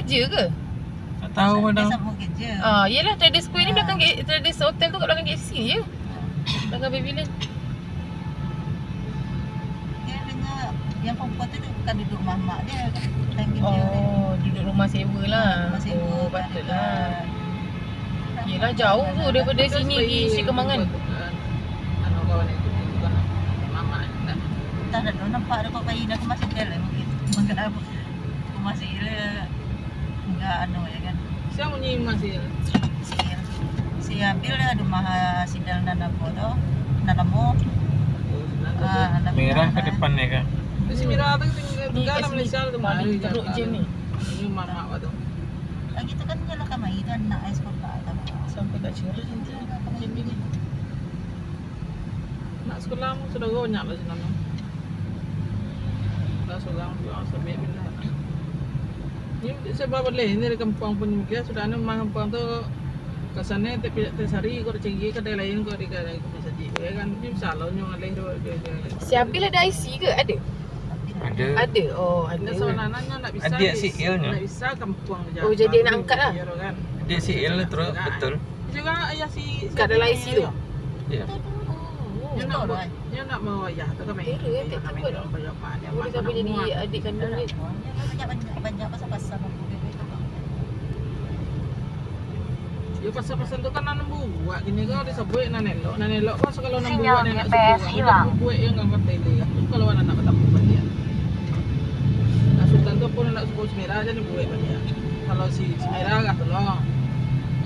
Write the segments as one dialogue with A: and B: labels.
A: kerja ke?
B: Tak tahu
C: Dia
B: padang.
C: sambung kerja.
A: Yelah Trader Square ni belakang Trader Hotel tu kat belakang KFC je. Belakang Pavilion.
C: Dia dengar yang perempuan tu bukan duduk mamak dia, time kerja dia.
A: Duduk rumah sewa lah.
C: Rumah sewa
A: Patutlah. Yelah jauh tu daripada sini pergi Syed Kemangan.
D: Ano kawan itu bukan mama tak.
C: Tak ada nampak ada kau kain dah masih tel mungkin. Menggap. Aku masih enggak ya kan.
D: Siapa ni masih
C: Si ambil dah rumah sidal nanamo tu. Nanamo.
B: Merah ke depan ya kan.
D: si Mira tu
A: Ni
D: tinggal
A: kat
D: dalam Malaysia tu
A: sini paling teruk je ni.
D: Ini mama apa tu?
C: Lagi tu kan jalan kamai tu anak ekspor tak tahu.
A: Sampai kat Cerah nanti. Jam ni.
D: Nak sekolah mu sudah banyak lah sana. Dah sekolah tu sampai bila. Ini sebab boleh ini di kampung pun dia sudah ada kampung tu kesana tapi tak sehari kau cari kedai lain kau di kedai kau saja. Ya kan dia salah nyong alih dia.
A: Si Abil ada IC ke? Ada?
B: Ada.
A: Ada. Ada.
D: Ada sebenarnya nak bisa.
B: Adik si Il-nya.
D: Nak bisa kampung je.
A: Jadi nak angkat lah.
D: Kan.
B: Dia si Il terus betul.
D: Juga ayah si
A: Kat dalam IC tu.
B: Ya.
D: Dia nak bawa ayah tu kan main.
A: Tak tahu dah. Boleh sampai jadi adik kandung dia.
C: Banyak pasal-pasal
D: Ya pasal-pasal tu kan nanam buat gini kau disebut nanelok kan kalau nanam buat nak sebut buat yang angkat tele kalau anak nak bertamu dia. Nah sultan tu pun nak sebut Semira aja ni buat dia. Kalau si Semira kat tolong.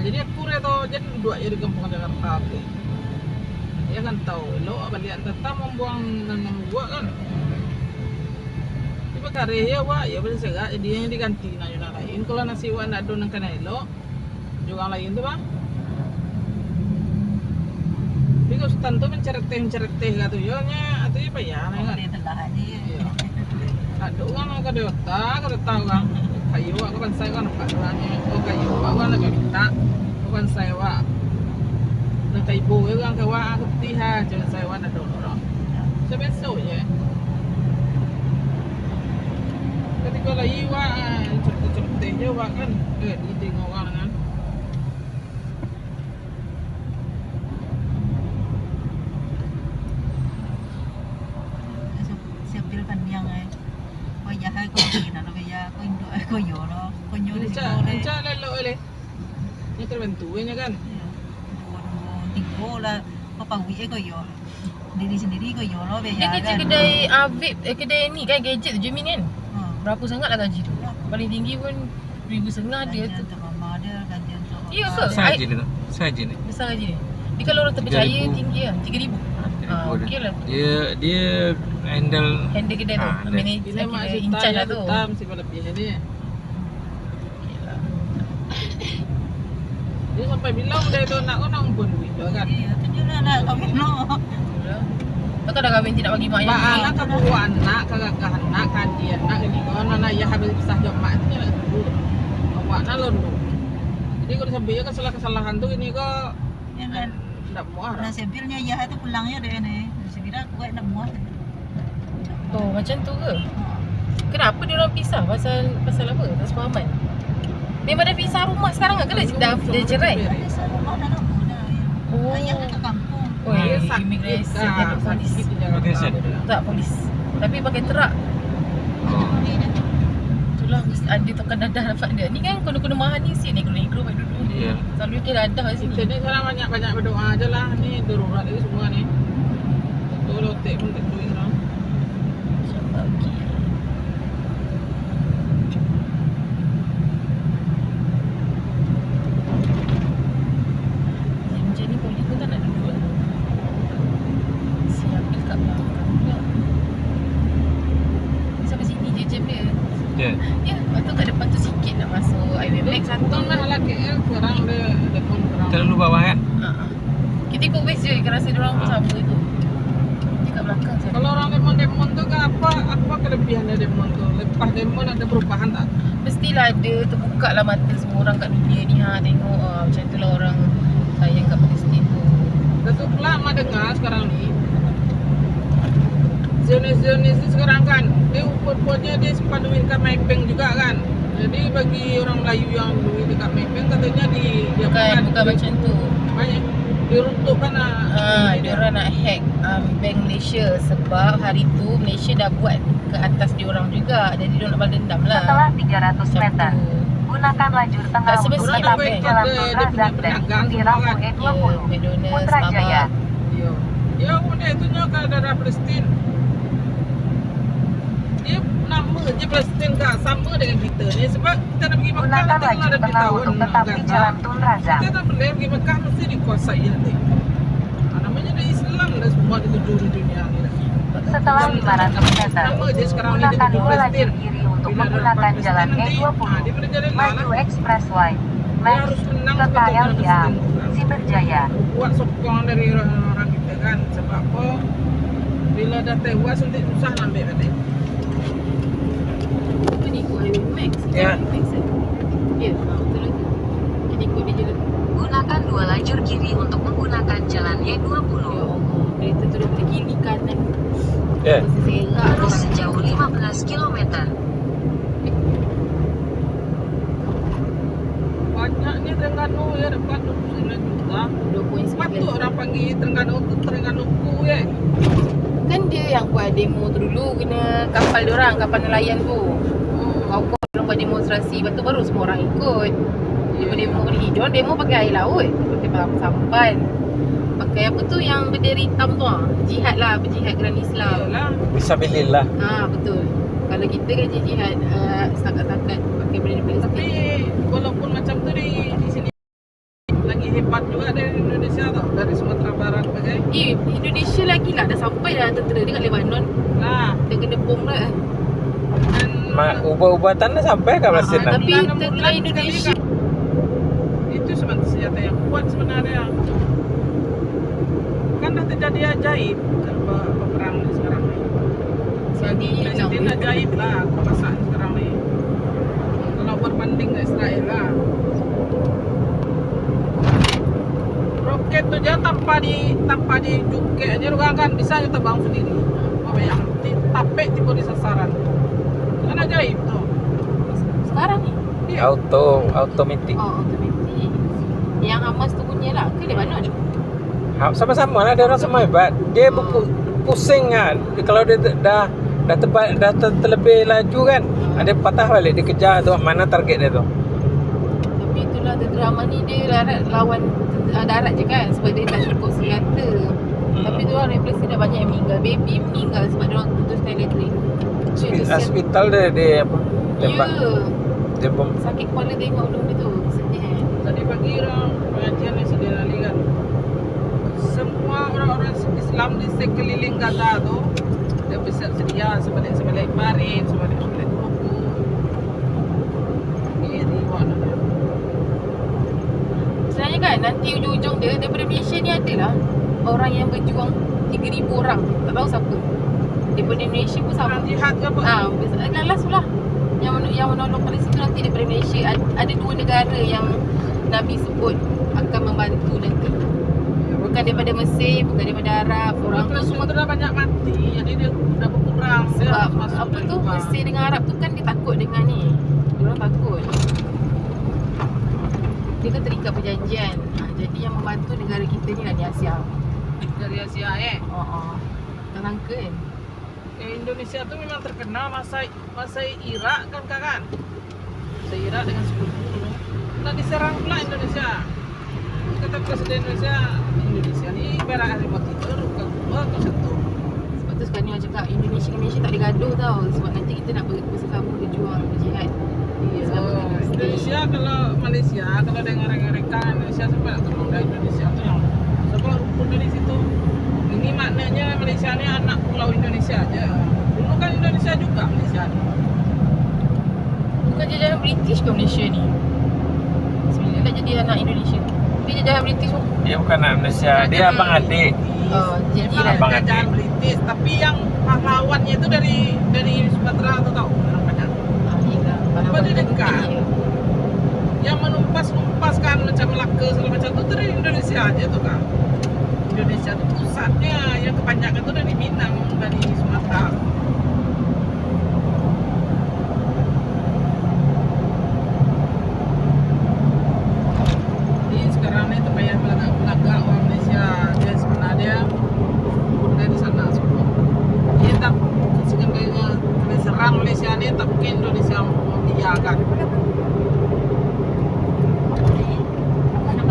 D: Jadi aku tu jadi dua ya di kampung Jakarta tu. Dia kan tahu elok balik tetap membuang nanam buat kan. Tiba kareh ya wak ya boleh segak jadi yang diganti nak lain kalau nasi wak nak don kan elok juga lain tu bang. Tapi kalau sultan tu mencereteh kata yo nya atau apa ya nak
C: dia telah dia.
D: ada orang kau ada tahu kan kayu aku kan saya kan nampak orangnya kayu aku kan nak minta aku kan saya wak nak ibu orang kawan aku tiha jangan saya wak ada orang saya besok je ketika lagi wak cereteh je wak kan dia tengok orang kan.
C: Siapil kan yang kau jahat kau ni nak kaya kau induk kau yo lo kau nyo di sekolah.
D: Encak lelok le. Ni terbentuknya kan.
C: Tiga lah kau pawi kau yo. Diri sendiri kau yo lo
A: Dia
C: biar
A: kerja
C: kan.
A: kedai vape, kedai ni kan gadget tu Jamin kan. Berapa sangat lah gaji tu? Paling tinggi pun RM1,500 dia tu.
C: Untuk mama dia gaji untuk.
A: Ya ke?
B: Saja ni tu. Saja ni.
A: Besar gaji dia. Dia kalau orang terpercaya
B: 3,000.
A: tinggi lah, RM3,000. Okey lah.
B: Dia handle
A: Handle kedai tu,
B: ada.
A: manager
D: Ini mak
A: kedai
D: cerita
A: in charge
D: ya
A: lah tu.
D: tetap si lebih ni.
A: Okey lah.
D: Dia sampai bilang dia tu nak kau nak umpun duit tu kan.
C: Ya, tujuh lah nak kahwin lo.
A: Kau tak dah kahwin tidak bagi mak yang
D: Mak
A: ni.
D: anak ke buah anak kagak anak kan dia nak ni kau mana ya habis pisah jam mak ni nak dulu. Awak nak lalu. Jadi kalau sampai ya kesalahan tu ini kau
C: Ya kan.
D: tak muar.
C: Nah, sepilnya ya itu pulangnya deh nih. Sekira kuat nak muat.
A: Oh, macam tu ke? Kenapa dia orang pisah? Pasal apa? Tak sepahaman. Memang dah pisah rumah sekarang ke? Dah cerai?
C: Ada rumah dah lama dah.
A: Oh.
C: Ayah kat kampung.
A: Oh, imigrasi dan polis.
B: Immigration.
A: Tak, polis. Tapi pakai terak. Itulah mesti ada tokan dadah dapat dia. Ni kan kena mahal ni ni negro baik dulu.
B: Ya.
A: Selalu dia dadah kat sini.
D: Kita ni sekarang banyak berdoa aja lah. Ni darurat ni semua ni. Tu lotek pun tak duit sekarang.
A: InsyaAllah okey. Macam ni polis pun tak nak duduk lah. Siap kat belakang pula. Sampai sini je jam dia.
B: Ya.
A: Ya, lepas tu kat depan tu sikit nak masuk Highway Max satu.
D: Bukan lah lelaki sekarang dia pun kurang.
B: Terlalu bawah kan?
A: Kita ikut Waze je, kita rasa diorang pun sama tu. Dia kat belakang saya.
D: Kalau orang demon tu ke apa kelebihannya demon tu? Lepas demon ada perubahan tak?
A: Mestilah ada, terbuka lah mata semua orang kat dunia ni tengok macam tu lah orang sayang kat Palestin tu.
D: Betul pula mak dengar sekarang ni Zionis ni sekarang kan dia upur-upurnya dia sempat duitkan mapping juga kan. Jadi bagi orang Melayu yang dulu dekat Mepeng katanya
A: Bukan macam tu.
D: banyak diruntuhkan
A: Dia orang nak hack bank Malaysia sebab hari tu Malaysia dah buat ke atas dia orang juga. Jadi dia nak balas dendam lah.
E: Setelah 300
A: Macam
E: meter,
A: tu.
E: gunakan lajur tengah
A: Tak
E: untuk
A: semestinya
E: tetapi
D: baik
E: jalan
D: dia
E: Tun
D: punya
E: Razak dan
D: pedagang
E: ikuti
D: semua
E: rambu
D: kan.
E: E20
A: McDonald's,
E: Putrajaya.
A: Starbucks.
D: Ya benda itunya ke daerah Palestin. Dia nama je Palestin tak sama dengan kita ni sebab kita nak pergi Mekah
E: Gunakan
D: nanti kalau
E: lajur
D: ada
E: tengah
D: beritahu
E: untuk tetapi
D: Gaza.
E: jalan Tun Razak.
D: Kita tak boleh pergi Mekah mesti dikuasai nanti. Namanya dah Islam dah semua di penjuru dunia ni dah.
E: Setelah 500 meter,
D: Nama je sekarang ni dia
E: gunakan
D: tuju
E: dua lajur
D: Palestin.
E: kiri untuk
D: Bila ada
E: menggunakan
D: Palestin
E: jalan
D: nanti,
E: E20
D: dia boleh jalan
E: Maju
D: lah.
E: Expressway
D: Dia
E: Max
D: harus menang
E: ke
D: sebetulnya
E: KLIA
D: Palestin.
E: Siberjaya.
D: Buat sokong dari orang-orang kita kan. Sebab apa? Bila dah tewas nanti susah nak ambil balik.
A: Itu ni ikut Highway Max.
B: Ya.
A: Max kan? Ya, betul lagi. Kita ikut dia jalan.
E: Gunakan dua lajur kiri untuk menggunakan jalan
A: Ya
E: E20.
A: Allah, kereta tu dah boleh kiri kanan.
B: Ya.
A: Mesti serak
E: Lurus
A: orang.
E: sejauh 15 km.
D: Banyaknya Terengganu ya dapat 29 juta.
A: 2.9.
D: Patut orang panggil Terengganu tu Terengganuku ya.
A: Kan dia yang buat demo tu dulu kena kapal dia orang, kapal nelayan tu. Kau orang buat demonstrasi, lepas tu baru semua orang ikut. Demo ni, dia orang demo pakai air laut, pakai sampan. Pakai apa tu yang bendera hitam tu jihad lah, berjihad kerana Islam.
D: Yalah.
B: Fisabilillah.
A: Betul. Kalau kita kan jihad setakat-setakat pakai bendera
D: Tapi
A: Palestin.
D: walaupun macam tu di sini lagi hebat juga dari Indonesia tau, dari Sumatera Barat pakai.
A: Indonesia lagi lah dah sampai dah tentera dia kat Lebanon.
D: Nah,
A: Dia kena bom dah.
D: dan
B: Ubat-ubatan dah sampai ke Palestin dah?
A: Tapi
D: Bulan-
A: tentera
D: bulan
A: Indonesia
D: itu sebenarnya senjata yang kuat sebenarnya. Kan dah terjadi ajaib perang ni sekarang ni. Bagi Presiden ajaib lah kekuasaan sekarang ni. Kalau berbanding dengan Israel lah. Roket tu je tanpa dijungkit aja orang kan bisa je terbang sendiri. Apa yang tapek tiba di sasaran. Kan ajaib tu.
A: sekarang ni.
D: Dia
B: Automatic.
A: Automatik. Yang Hamas tu punya lah ke Lebanon?
B: Sama-sama lah, dia orang semua hebat. Dia pusing kan. Kalau dia dah terlebih laju kan, dia patah balik, dia kejar tu mana target dia tu.
A: Tapi itulah tentera Hamas ni dia lawan darat je kan, sebab dia tak cukup senjata. Tapi tu orang Palestin dah banyak yang meninggal. Baby meninggal sebab dia orang putuskan elektrik.
B: Hospital dia apa?
A: Ya.
B: Tembak. Dia bom.
A: Sakit kepala tengok dulu dia tu. Sedih kan.
D: tadi pagi orang pengajian yang sedih lali kan. Semua orang-orang Islam di sekeliling Gaza tu dia bisa sedia sebalik barin, sebalik buku. Ini mana dia?
A: Sebenarnya kan nanti ujung-ujung dia daripada Malaysia ni adalah orang yang berjuang 3,000 orang. Tak tahu siapa. Daripada Malaysia pun sama.
D: Orang jihad ke apa?
A: Last lah. Yang menolong Palestin tu nanti daripada Malaysia. Ada 2 negara yang Nabi sebut akan membantu nanti. Bukan daripada Mesir, bukan daripada Arab. Orang tu semua
D: tu dah banyak mati, jadi dia dah berkurang. Dia
A: sebab
D: harus masuk
A: apa
D: dari
A: tu
D: luar.
A: Mesir dengan Arab tu kan dia takut dengan ni. Dia orang takut. Dia kan terikat perjanjian. Jadi yang membantu negara kita ni lah di Asia.
D: Dari Asia
A: Tak sangka kan.
D: Indonesia tu memang terkenal masa Irak kan? Masa Irak dengan sekutu dulu. Nak diserang pula Indonesia. Kata Presiden Indonesia ni ibarat harimau kita, bukan gua atau satu.
A: Sebab tu sekarang ni orang cakap Indonesia dengan Malaysia tak ada gaduh tau. Sebab nanti kita nak bersama berjuang, berjihad. Sama dengan
D: Indonesia Malaysia kalau dengar rekan Indonesia sampai nak tolong dari Indonesia tu yang sebab rumput dari situ. Ini maknanya Malaysia ni anak pulau Indonesia aja. Dulu kan Indonesia juga Malaysia ni.
A: Bukan jajahan British ke Malaysia ni? Sebenarnya dah jadi anak Indonesia. Dia jajahan British pun.
B: Dia bukan anak Malaysia, dia abang adik.
A: Jadi
D: Memang
A: lah.
B: Abang
D: kerajaan
B: adik.
D: British, tapi yang pahlawannya itu dari Sumatera tu tahu orang banyak. Sebab dia dekat. Yang menumpaskan macam Melaka segala macam tu dari Indonesia aja tu kan. Indonesia tu pusatnya, yang kebanyakan tu dari Minang, dari Sumatera. Malaysia ni tak mungkin Indonesia membiarkan.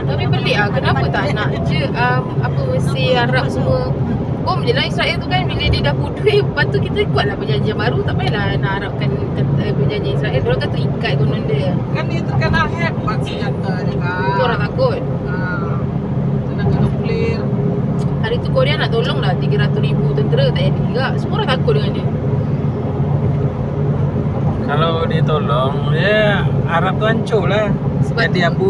A: Tapi pelik lah, kenapa tak nak je apa Mesir, Arab semua bom je lah Israel tu kan. Bila dia dah pudui, lepas tu kita buatlah perjanjian baru. Tak payahlah nak harapkan kata perjanjian Israel. Diorang kata ikat konon dia.
D: Kan dia terkenal hebat senjata dia kan.
A: Tu orang takut.
D: Tenaga nuklir.
A: Hari tu Korea nak tolong lah 300,000 tentera, tak jadi juga. Semua orang takut dengan dia.
B: Kalau dia tolong, dia Arab tu hancur lah.
A: Sebab
B: Jadi
A: tu-
B: abu.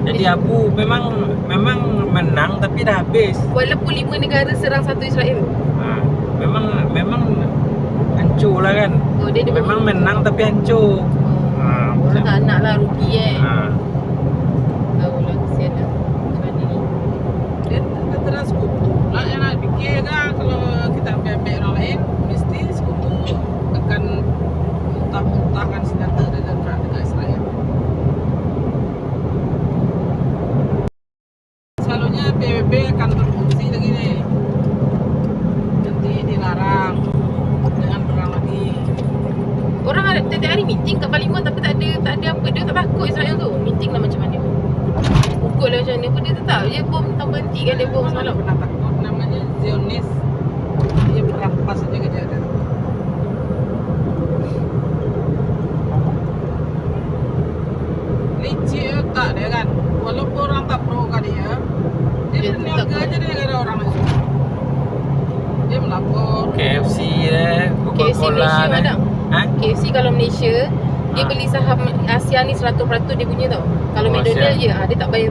B: Jadi abu memang menang tapi dah habis.
A: Walaupun 5 negara serang satu Israel.
B: Memang hancur lah kan.
A: Oh, dia
B: Memang menang tapi hancur.
A: Orang tak nak lah, rugi Tahu lah, kesian lah. Macam mana ni.
D: Dia terus sekutu lah yang nak fikir kan. Kalau kita ambil orang lain, mesti sekutu akan muntah-muntahkan senjata dengan Israel. Selalunya PBB akan berfungsi begini. Nanti dilarang dengan perang lagi.
A: Orang ada tiap hari meeting kat Parlimen tapi tak ada apa. Dia tak takut Israel tu. Meeting lah macam mana. Pukul lah macam mana pun dia tetap je bom tak berhenti kan dia bom
D: Mana
A: semalam.
D: pernah takut, namanya Zionis. Dia berampas saja kejadian. Licik tak dia kan. Walaupun orang tak pro kat dia
A: Dia
D: berniaga
A: tetap-
D: aja di negara orang lain. Dia melapor.
B: KFC deh,
A: KFC
B: Coca-Cola
A: Malaysia
B: deh.
A: madam.
B: Ha?
A: KFC kalau Malaysia dia
B: Ha.
A: beli saham Asia ni 100% dia punya tau. Kalau
B: Oh,
A: McDonald
B: Asia.
A: je dia tak bayar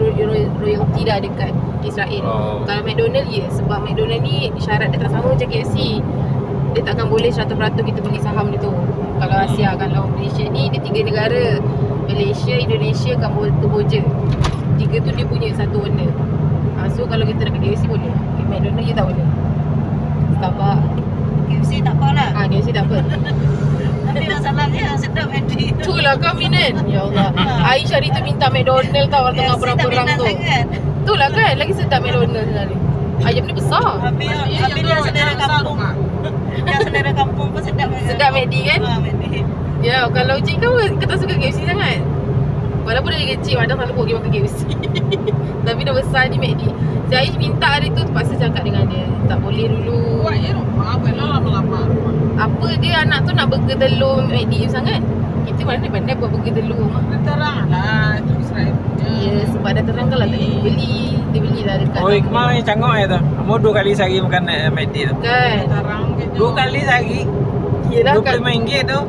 A: royalty dah dekat Israel.
B: Oh.
A: Kalau McDonald je sebab McDonald ni syarat dia tak sama macam KFC. Dia takkan boleh 100% kita beli saham dia tu. Kalau Asia, kalau Malaysia ni dia 3 negara. Malaysia, Indonesia, Kamboja. 3 tu dia punya satu owner. So kalau kita nak KFC boleh. McDonald je tak boleh. Starbucks.
C: KFC tak apa lah.
A: KFC tak apa.
C: Tapi masalahnya sedap Medi.
A: Itulah kau minat. Ya Allah. Aisyah hari tu minta McDonald tau waktu tengah perang-perang tu. Itulah kan, lagi sedap McDonald sebenarnya. Ayam ni besar.
C: Habis yang saudara kampung. Yang saudara kampung pun sedap.
A: Sedap McD kan?
C: Medi.
A: Ya, kalau cik kau tak suka KFC sangat. Walaupun dia kecil, Madam selalu pergi makan KFC. Tapi dah besar ni McD. Si Aish minta hari tu, terpaksa cakap dengan dia. Tak boleh dulu.
D: Buat je rumah, bela lama-lama rumah.
A: Apa dia anak tu nak burger telur McD je sangat. Kita mana pandai buat burger telur mah.
D: Dia terang lah, itu Israel punya.
A: Ya, sebab dah terang kalau tadi dia beli. Dia belilah dekat.
B: Oh, kemarin cangok ya tu. Mau 2 kali sehari makan McD tu.
A: Kan?
D: Terang kayaknya.
B: 2 kali sehari.
A: Yelah kan.
B: RM25 tu.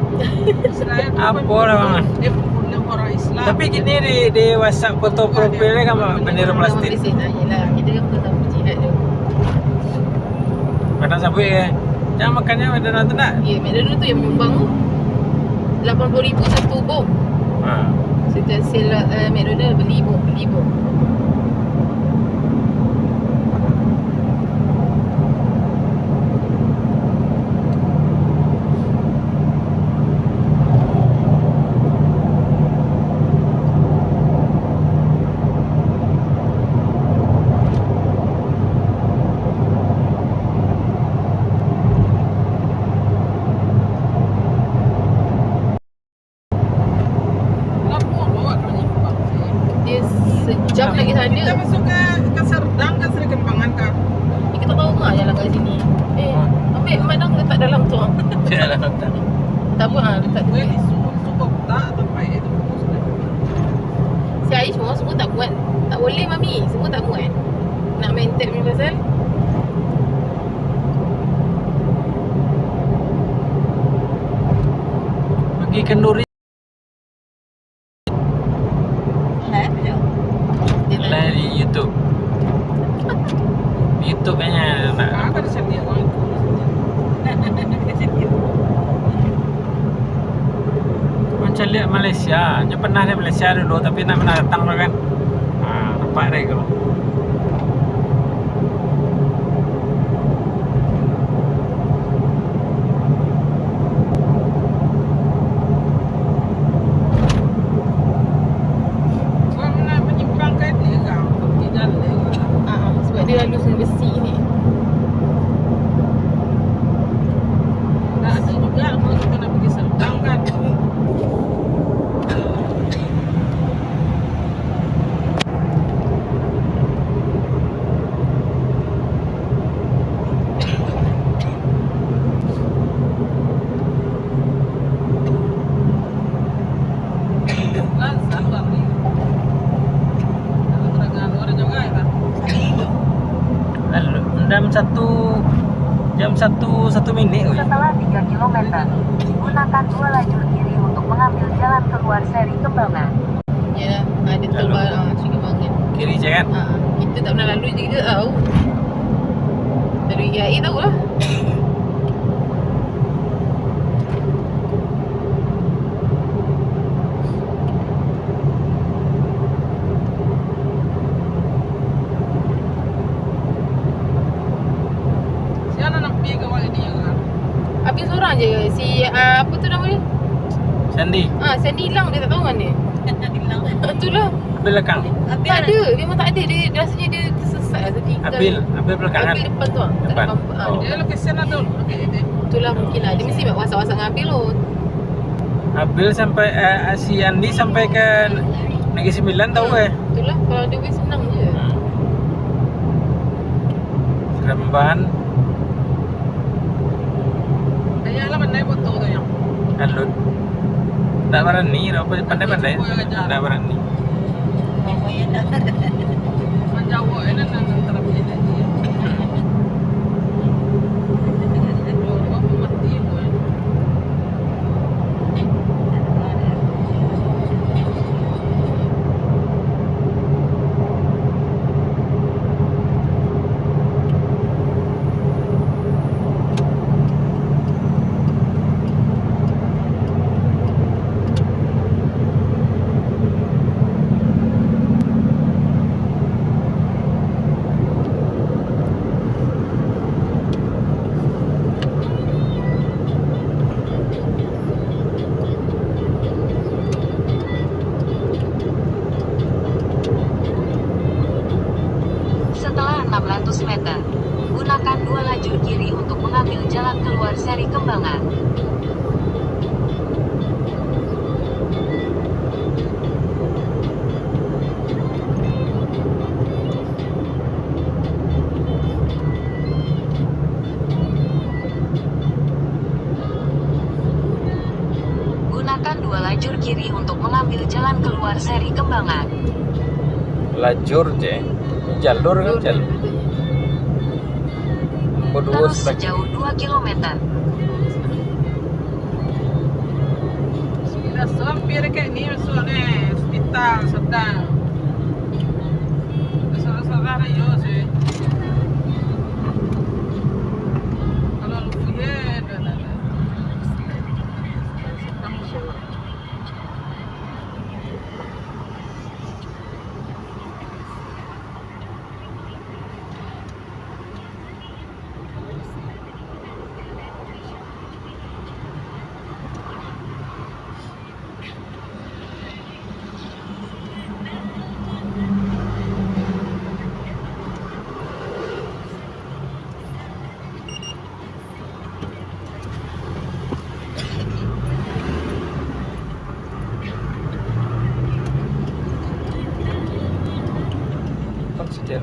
D: Israel tu
B: Apa
D: pun-
B: lah.
D: Dia punya orang Islam.
B: Tapi kini di WhatsApp foto profil dia kan bendera plastik.
A: Yelah, kita kan betul jihad tu.
B: Mana sampai ke? Jangan makannya bendera tu tak?
A: Ya, McDonald tu yang menyumbang tu 80,000 satu bom. Setiap sale McDonald beli bom.
D: Lapor bawa kau nyimpang sih.
A: Dia sejam lagi
D: Kita
A: sana.
D: masuk ke Serdang kan Seri Kembangan kan.
A: Kita tahu tak jalan kat sini. Ambil madang letak dalam tu.
B: Jalan tak.
A: Tak apa letak
D: Gue
A: duit.
D: di Subok tak tempat itu.
A: Si Aish semua tak muat. Tak boleh mami, semua tak muat. Nak main tab ni pasal
B: Pergi kenduri
C: Live je.
A: dia tak
B: lah di YouTube. YouTube kayaknya nak
D: Ada sedia orang itu.
B: macam lihat Malaysia. Dia pernah di Malaysia dulu tapi nak pernah datang tu kan. Nampak dia kalau.
D: Gue mana menyimpang kan dia kan. Tidak lewat.
A: sebab dia lalu sungai besi ni.
D: Tak ada juga kalau kita nak pergi
E: kilometer. Gunakan 2 lajur kiri untuk mengambil jalan keluar seri Kembangan.
A: Ya, ada tol
B: Lalu.
A: Seri Kembangan.
B: Kiri je kan?
A: Kita tak pernah lalu je, kita tak tahu. Lalu IAE tahu lah.
D: Siapa nak pergi ke awak ini kan?
A: Habis seorang je si apa tu nama dia?
B: Sandy.
A: Sandy hilang, dia tak tahu kan dia.
C: Hilang.
A: Itulah.
B: Abil belakang.
A: Tak ada, memang tak ada. Dia rasanya dia tersesat lah tertinggal.
B: Abil belakang kan?
A: Abil depan tu ah. Tak
B: Depan.
A: ada bumper.
B: Oh.
D: Dia location ada dulu. Okey, itu.
A: Itulah mungkin lah. Dia mesti wasak-wasak dengan Abil tu.
B: Abil sampai si Andi sampai ke Negeri Sembilan tahu
A: Itulah, kalau dia boleh senang je.
B: Seremban,
D: Ayah lah pandai foto tu yang.
B: Alut. Tak berani, pandai-pandai. Tak berani.
C: Pokoknya dah.
D: Jawa ini nak antara punya tadi. Mati pun.
E: Setelah 600 meter, gunakan 2 lajur kiri untuk mengambil jalan keluar seri Kembangan. Gunakan 2 lajur kiri untuk mengambil jalan keluar seri Kembangan.
B: Lajur je. Jalur kan jalur. Berdua
E: Terus
B: sebelah
E: sejauh 2 km.
D: Sudah hampir ke ni masuk ni hospital sedang. Saudara-saudara yo sih. Kalau lu pergi dah. Sedang masuk.
B: Consider.